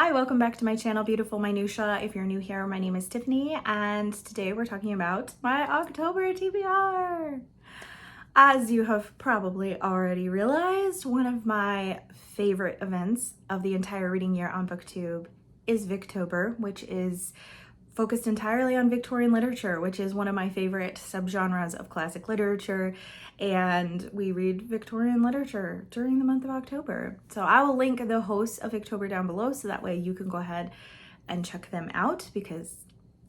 Hi, welcome back to my channel, Beautiful Minutia. If you're new here, my name is Tiffany, and today we're talking about my October TBR. As you have probably already realized, one of my favorite events of the entire reading year on BookTube is Victober, which is focused entirely on Victorian literature, which is one of my favorite subgenres of classic literature, and we read Victorian literature during the month of October. So I will link the hosts of Victober down below so that way you can go ahead and check them out because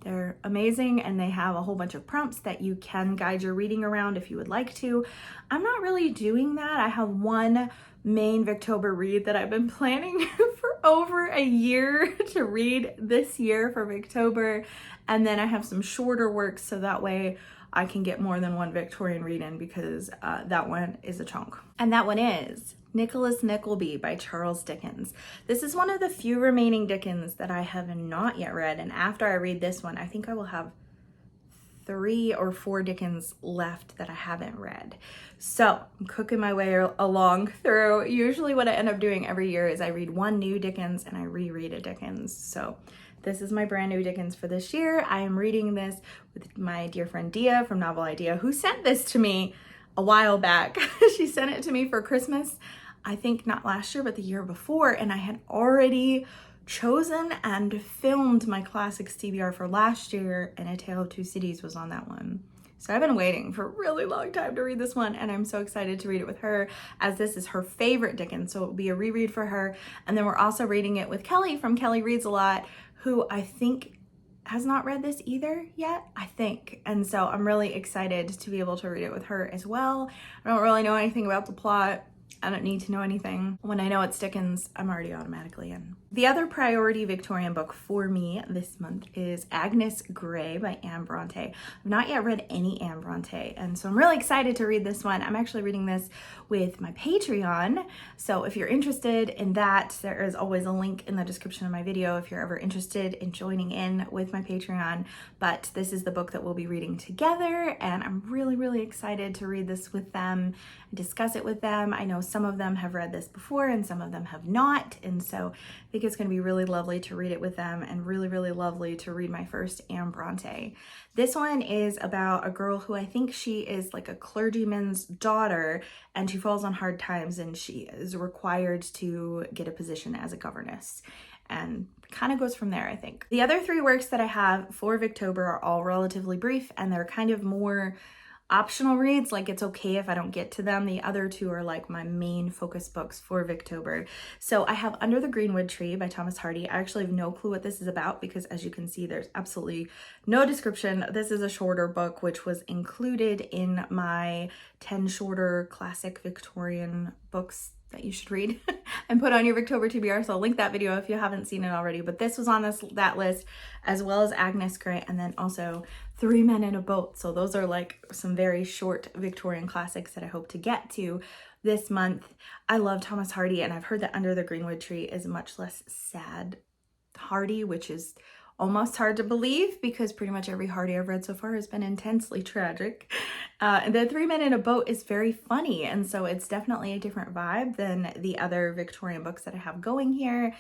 they're amazing and they have a whole bunch of prompts that you can guide your reading around if you would like to. I'm not really doing that. I have one main Victober read that I've been planning for over a year to read this year for Victober, and then I have some shorter works so that way I can get more than one Victorian read in because that one is a chunk. And that one is Nicholas Nickleby by Charles Dickens. This is one of the few remaining Dickens that I have not yet read, and after I read this one, I think I will have 3 or 4 Dickens left that I haven't read. So I'm cooking my way along through. Usually what I end up doing every year is I read one new Dickens and I reread a Dickens. So this is my brand new Dickens for this year. I am reading this with my dear friend Dia from Novel Idea, who sent this to me a while back. She sent it to me for Christmas, I think not last year, but the year before, and I had already chosen and filmed my classics TBR for last year, and A Tale of Two Cities was on that one. So I've been waiting for a really long time to read this one, and I'm so excited to read it with her as this is her favorite Dickens, so it will be a reread for her. And then we're also reading it with Kelly from Kelly Reads a Lot, who I think has not read this either yet, I think. And so I'm really excited to be able to read it with her as well. I don't really know anything about the plot. I don't need to know anything. When I know it's Dickens, I'm already automatically in. The other priority Victorian book for me this month is Agnes Gray by Anne Bronte. I've not yet read any Anne Bronte, and so I'm really excited to read this one. I'm actually reading this with my Patreon, so if you're interested in that, there is always a link in the description of my video if you're ever interested in joining in with my Patreon. But this is the book that we'll be reading together, and I'm really, really excited to read this with them and discuss it with them. I know some of them have read this before and some of them have not, and so I think it's going to be really lovely to read it with them and really, really lovely to read my first Anne Bronte. This one is about a girl who I think she is like a clergyman's daughter, and she falls on hard times and she is required to get a position as a governess, and kind of goes from there, I think. The other 3 works that I have for Victober are all relatively brief, and they're kind of more optional reads, like it's okay if I don't get to them. The other 2 are like my main focus books for Victober. So I have Under the Greenwood Tree by Thomas Hardy. I actually have no clue what this is about because, as you can see, there's absolutely no description. This is a shorter book which was included in my 10 shorter classic Victorian books that you should read and put on your Victober TBR. So I'll link that video if you haven't seen it already. But this was on that list, as well as Agnes Gray, and then also Three Men in a Boat. So those are like some very short Victorian classics that I hope to get to this month. I love Thomas Hardy, and I've heard that Under the Greenwood Tree is much less sad Hardy, which is almost hard to believe because pretty much every Hardy I've read so far has been intensely tragic. And the Three Men in a Boat is very funny, and so it's definitely a different vibe than the other Victorian books that I have going here.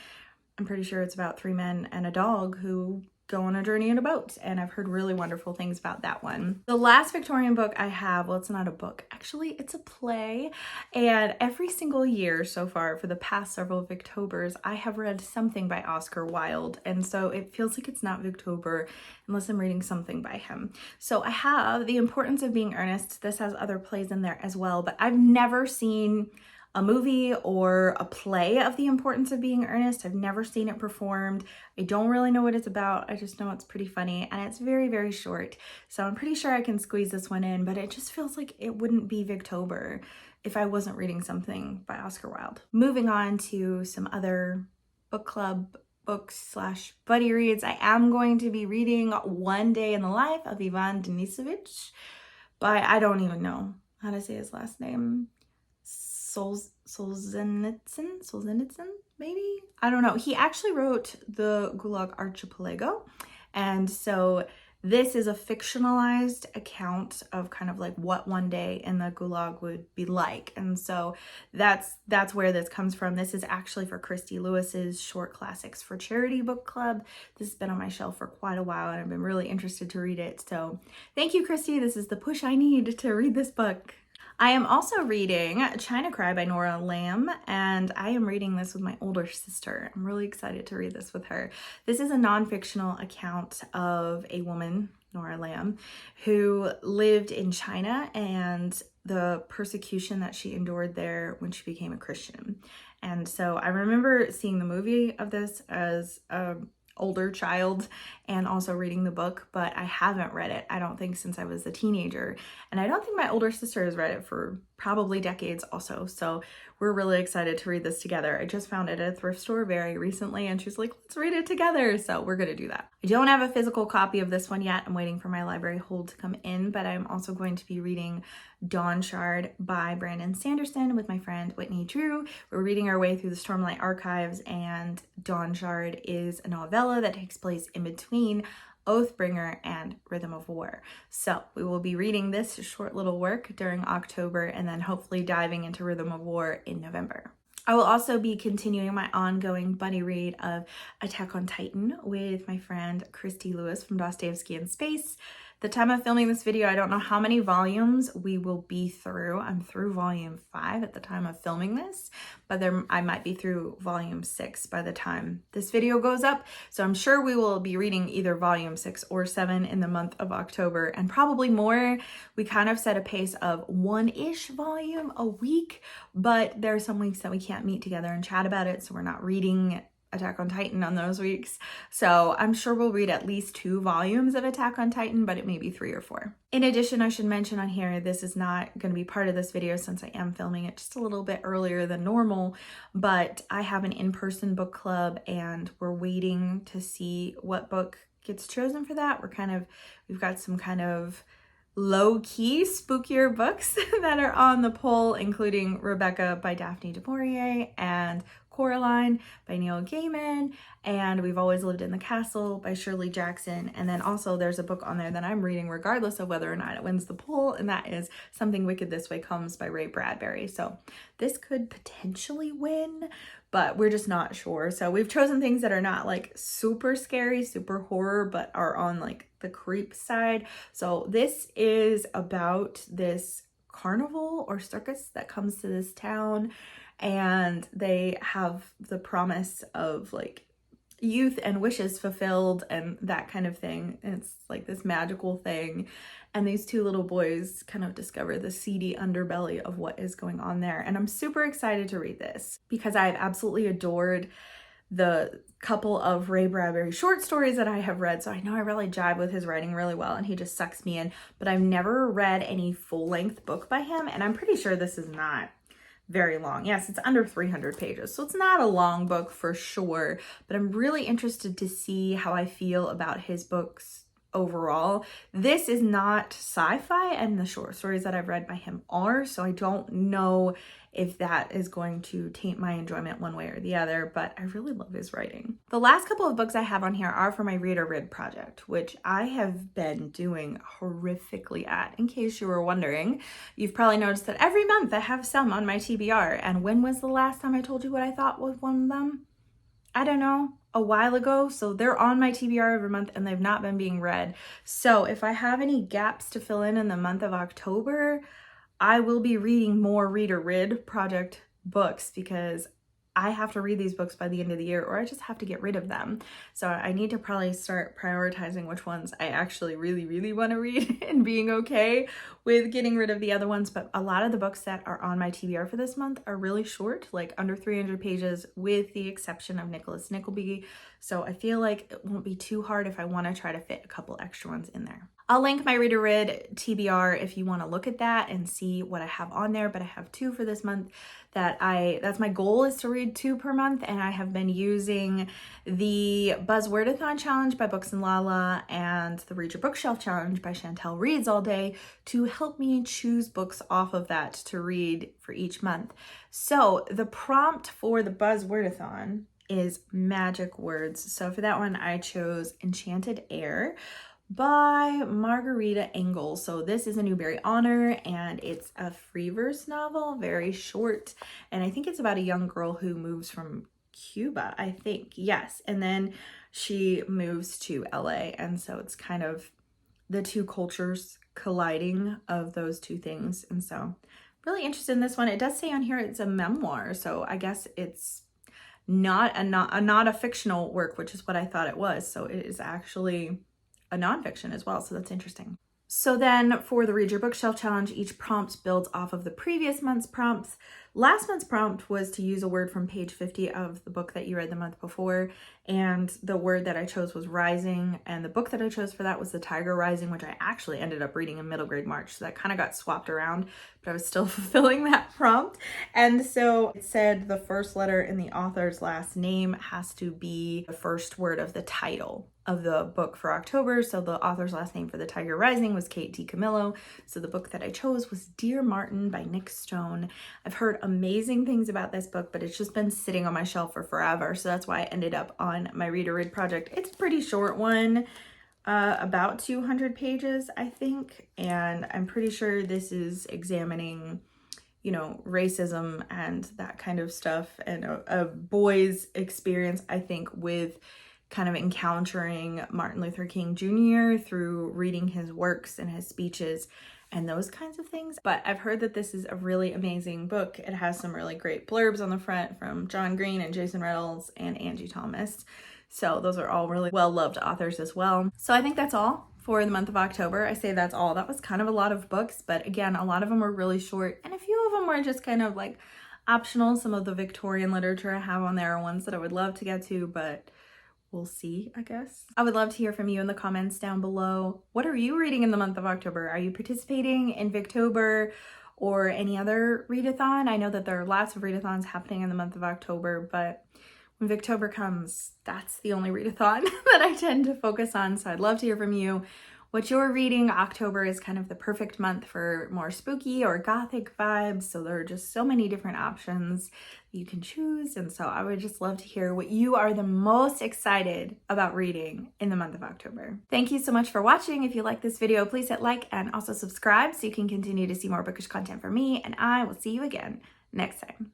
I'm pretty sure it's about 3 men and a dog who go on a journey in a boat, and I've heard really wonderful things about that one. The last Victorian book I have, well, it's not a book, actually it's a play, and every single year so far for the past several Victobers I have read something by Oscar Wilde, and so it feels like it's not Victober unless I'm reading something by him. So I have The Importance of Being Earnest. This has other plays in there as well, but I've never seen a movie or a play of The Importance of Being Earnest. I've never seen it performed. I don't really know what it's about. I just know it's pretty funny, and it's very, very short. So I'm pretty sure I can squeeze this one in, but it just feels like it wouldn't be Victober if I wasn't reading something by Oscar Wilde. Moving on to some other book club books / buddy reads. I am going to be reading One Day in the Life of Ivan Denisovich by, I don't even know how to say his last name. Solzhenitsyn, maybe? I don't know. He actually wrote the Gulag Archipelago, and so This is a fictionalized account of kind of like what one day in the Gulag would be like. And so that's where this comes from. This is actually for Christy Lewis's Short Classics for Charity book club. This has been on my shelf for quite a while and I've been really interested to read it. So thank you, Christy. This is the push I need to read this book. I am also reading China Cry by Nora Lamb, and I am reading this with my older sister. I'm really excited to read this with her. This is a non-fictional account of a woman, Nora Lamb, who lived in China and the persecution that she endured there when she became a Christian. And so I remember seeing the movie of this as a older child and also reading the book, but I haven't read it, I don't think, since I was a teenager. And I don't think my older sister has read it for probably decades also. So we're really excited to read this together. I just found it at a thrift store very recently and she's like, let's read it together. So we're going to do that. I don't have a physical copy of this one yet. I'm waiting for my library hold to come in, but I'm also going to be reading Dawn Shard by Brandon Sanderson with my friend Whitney Drew. We're reading our way through the Stormlight Archives, and Dawn Shard is a novella that takes place in between Oathbringer and Rhythm of War. So we will be reading this short little work during October and then hopefully diving into Rhythm of War in November. I will also be continuing my ongoing buddy read of Attack on Titan with my friend Christy Lewis from Dostoevsky in Space. The time of filming this video, I don't know how many volumes we will be through. I'm through volume 5 at the time of filming this, but I might be through volume 6 by the time this video goes up. So I'm sure we will be reading either volume 6 or 7 in the month of October, and probably more. We kind of set a pace of 1-ish volume a week, but there are some weeks that we can't meet together and chat about it, so we're not reading Attack on Titan on those weeks. So I'm sure we'll read at least 2 volumes of Attack on Titan, but it may be 3 or 4. In addition, I should mention on here, this is not going to be part of this video since I am filming it just a little bit earlier than normal, but I have an in-person book club and we're waiting to see what book gets chosen for that. We've got some kind of low-key spookier books that are on the poll, including Rebecca by Daphne du Maurier and Coraline by Neil Gaiman, and We've Always Lived in the Castle by Shirley Jackson. And then also there's a book on there that I'm reading regardless of whether or not it wins the poll, and that is Something Wicked This Way Comes by Ray Bradbury. So this could potentially win, but we're just not sure. So we've chosen things that are not like super scary, super horror, but are on like the creep side. So this is about this carnival or circus that comes to this town, and they have the promise of like youth and wishes fulfilled and that kind of thing. And it's like this magical thing. And these 2 little boys kind of discover the seedy underbelly of what is going on there. And I'm super excited to read this because I've absolutely adored the couple of Ray Bradbury short stories that I have read. So I know I really jive with his writing really well and he just sucks me in, but I've never read any full-length book by him. And I'm pretty sure this is not very long. Yes, it's under 300 pages, so it's not a long book for sure, but I'm really interested to see how I feel about his books overall. This is not sci-fi, and the short stories that I've read by him are, so I don't know if that is going to taint my enjoyment one way or the other, but I really love his writing. The last couple of books I have on here are for my Reader Rid project, which I have been doing horrifically at. In case you were wondering, you've probably noticed that every month I have some on my TBR, and when was the last time I told you what I thought was one of them? I don't know, a while ago. So they're on my TBR every month and they've not been being read. So if I have any gaps to fill in the month of October, I will be reading more Reader Rid project books because I have to read these books by the end of the year, or I just have to get rid of them. So I need to probably start prioritizing which ones I actually really want to read and being okay with getting rid of the other ones. But a lot of the books that are on my TBR for this month are really short, like under 300 pages, with the exception of Nicholas Nickleby. So I feel like it won't be too hard if I want to try to fit a couple extra ones in there. I'll link my Reader Rid TBR if you want to look at that and see what I have on there, but I have 2 for this month that's my goal, is to read 2 per month, and I have been using the Buzzwordathon Challenge by Books and Lala and the Read Your Bookshelf Challenge by Chantel Reads All Day to help me choose books off of that to read for each month. So the prompt for the Buzzwordathon is magic words. So for that one, I chose Enchanted Air by Margarita Engel. So this is a Newbery Honor, and it's a free verse novel, very short. And I think it's about a young girl who moves from Cuba, I think. Yes. And then she moves to LA. And so it's kind of the two cultures colliding of those two things. And so really interested in this one. It does say on here it's a memoir. So I guess it's not a fictional work, which is what I thought it was. So it is actually a nonfiction as well. So that's interesting. So then for the Read Your Bookshelf Challenge, each prompt builds off of the previous month's prompts. Last month's prompt was to use a word from page 50 of the book that you read the month before. And the word that I chose was rising. And the book that I chose for that was The Tiger Rising, which I actually ended up reading in middle grade March. So that kind of got swapped around, but I was still fulfilling that prompt. And so it said the first letter in the author's last name has to be the first word of the title of the book for October. So the author's last name for The Tiger Rising was Kate DiCamillo. So the book that I chose was Dear Martin by Nick Stone. I've heard amazing things about this book, but it's just been sitting on my shelf for forever. So that's why I ended up on my Read or Read project. It's a pretty short one, about 200 pages, I think. And I'm pretty sure this is examining, you know, racism and that kind of stuff, and a boy's experience, I think, with kind of encountering Martin Luther King Jr. through reading his works and his speeches and those kinds of things. But I've heard that this is a really amazing book. It has some really great blurbs on the front from John Green and Jason Reynolds and Angie Thomas. So those are all really well-loved authors as well. So I think that's all for the month of October. I say that's all. That was kind of a lot of books, but again, a lot of them were really short and a few of them were just kind of like optional. Some of the Victorian literature I have on there are ones that I would love to get to, but we'll see, I guess. I would love to hear from you in the comments down below. What are you reading in the month of October? Are you participating in Victober or any other readathon? I know that there are lots of readathons happening in the month of October, but when Victober comes, that's the only readathon that I tend to focus on. So I'd love to hear from you what you're reading. October is kind of the perfect month for more spooky or gothic vibes. So there are just so many different options you can choose. And so I would just love to hear what you are the most excited about reading in the month of October. Thank you so much for watching. If you like this video, please hit like and also subscribe so you can continue to see more bookish content from me. And I will see you again next time.